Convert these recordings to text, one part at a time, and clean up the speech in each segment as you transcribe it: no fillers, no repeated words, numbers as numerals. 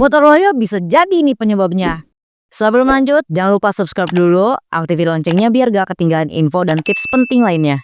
Motor loyo bisa jadi nih penyebabnya. Sebelum lanjut, jangan lupa subscribe dulu, aktifin loncengnya biar gak ketinggalan info dan tips penting lainnya.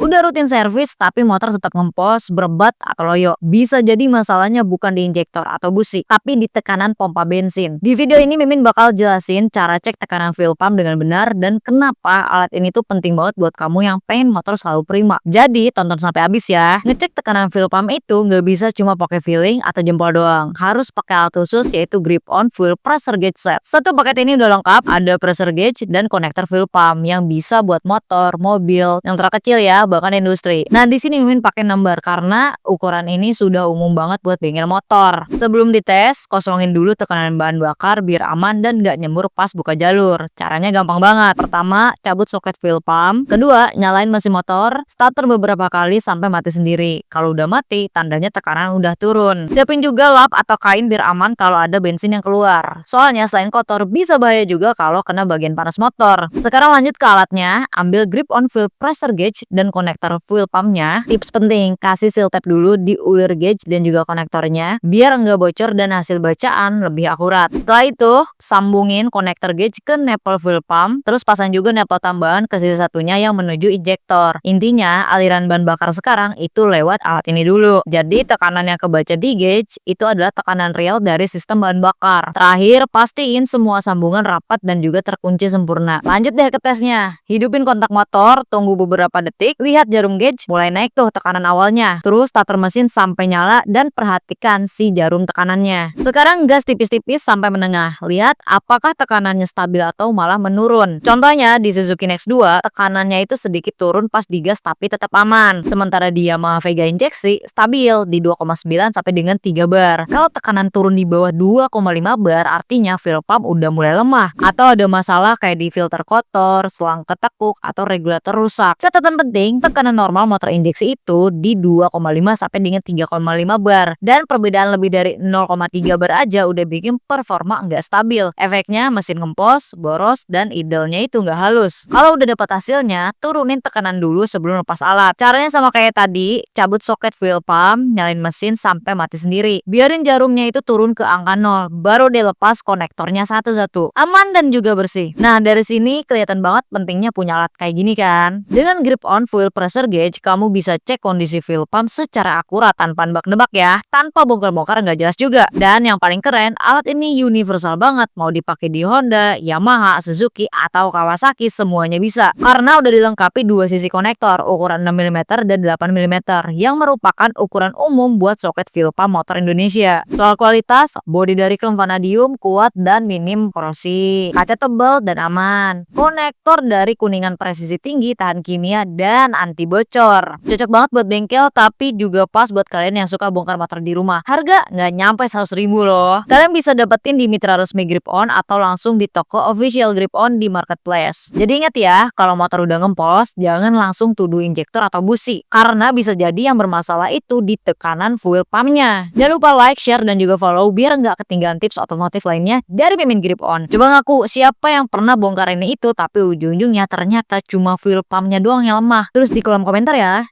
Udah rutin servis tapi motor tetap ngempos, berebat atau loyo. Bisa jadi masalahnya bukan di injektor atau busi, tapi di tekanan pompa bensin. Di video ini Mimin bakal jelasin cara cek tekanan fuel pump dengan benar dan kenapa alat ini tuh penting banget buat kamu yang pengen motor selalu prima. Jadi tonton sampai habis ya. Ngecek tekanan fuel pump itu nggak bisa cuma pakai feeling atau jempol doang. Harus pakai alat khusus yaitu grip on fuel pressure gauge set. Satu paket ini udah lengkap, ada pressure gauge dan konektor fuel pump yang bisa buat motor, mobil, yang terkecil ya, bahkan industri. Nah, di sini Mimin pakai number karena ukuran ini sudah umum banget buat bengkel motor. Sebelum dites, kosongin dulu tekanan bahan bakar biar aman dan gak nyembur pas buka jalur. Caranya gampang banget. Pertama, cabut soket fuel pump. Kedua, nyalain mesin motor, starter beberapa kali sampai mati sendiri. Kalau udah mati, tandanya tekanan udah turun. Siapin juga lap atau kain biar aman kalau ada bensin yang keluar. Soalnya selain kotor, bisa bahaya juga kalau kena bagian panas motor. Sekarang lanjut ke alatnya, ambil grip on fuel pressure gauge dan konektor fuel pumpnya. Tips penting, kasih seal tape dulu di ulir gauge dan juga konektornya biar nggak bocor dan hasil bacaan lebih akurat. Setelah itu, sambungin konektor gauge ke nipple fuel pump, terus pasang juga nipple tambahan ke sisi satunya yang menuju injektor. Intinya, aliran bahan bakar sekarang itu lewat alat ini dulu. Jadi tekanan yang kebaca di gauge itu adalah tekanan real dari sistem bahan bakar. Terakhir, pastiin semua sambungan rapat dan juga terkunci sempurna. Lanjut deh ke tesnya. Hidupin kontak motor, tunggu beberapa detik, lihat jarum gauge mulai naik tuh tekanan awalnya. Terus starter mesin sampai nyala dan perhatikan si jarum tekanannya. Sekarang gas tipis-tipis sampai menengah. Lihat apakah tekanannya stabil atau malah menurun. Contohnya di Suzuki Next2, tekanannya itu sedikit turun pas digas tapi tetap aman. Sementara di Yamaha Vega injeksi stabil di 2,9 sampai dengan 3 bar. Kalau tekanan turun di bawah 2,5 bar artinya fuel pump udah mulai lemah atau ada masalah kayak di filter kotor, selang ketekuk atau regulator rusak. Catatan penting, tekanan normal motor injeksi itu di 2,5 sampai dengan 3,5 bar dan perbedaan lebih dari 0,3 bar aja udah bikin performa nggak stabil. Efeknya mesin ngempos, boros, dan idle-nya itu nggak halus. Kalau udah dapat hasilnya, turunin tekanan dulu sebelum lepas alat. Caranya sama kayak tadi, cabut soket fuel pump, nyalain mesin sampai mati sendiri. Biarin jarumnya itu turun ke angka 0, baru dilepas konektornya satu-satu. Aman dan juga bersih. Nah, dari sini kelihatan banget pentingnya punya alat kayak gini kan. Dengan grip on fuel pressure gauge, kamu bisa cek kondisi fuel pump secara akurat tanpa nebak-nebak ya, tanpa bongkar-bongkar nggak jelas juga. Dan yang paling keren, alat ini universal banget, mau dipakai di Honda, Yamaha, Suzuki, atau Kawasaki semuanya bisa. Karena udah dilengkapi dua sisi konektor, ukuran 6 mm dan 8 mm, yang merupakan ukuran umum buat soket fuel pump motor Indonesia. Soal kualitas, bodi dari krom vanadium kuat dan minim korosi, kaca tebal dan aman, konektor dari kuningan presisi tinggi, tahan kimia, dan anti bocor. Cocok banget buat bengkel tapi juga pas buat kalian yang suka bongkar motor di rumah. Harga nggak nyampe 100.000 loh. Kalian bisa dapetin di mitra resmi Grip On atau langsung di toko official Grip On di marketplace. Jadi ingat ya, kalau motor udah ngempos, jangan langsung tuduh injektor atau busi, karena bisa jadi yang bermasalah itu di tekanan fuel pumpnya. Jangan lupa like, share, dan juga follow biar nggak ketinggalan tips otomotif lainnya dari Mimin Grip On. Coba ngaku siapa yang pernah bongkar ini itu tapi ujung-ujungnya ternyata cuma fuel pumpnya doang yang lemah. Terus di kolom komentar ya.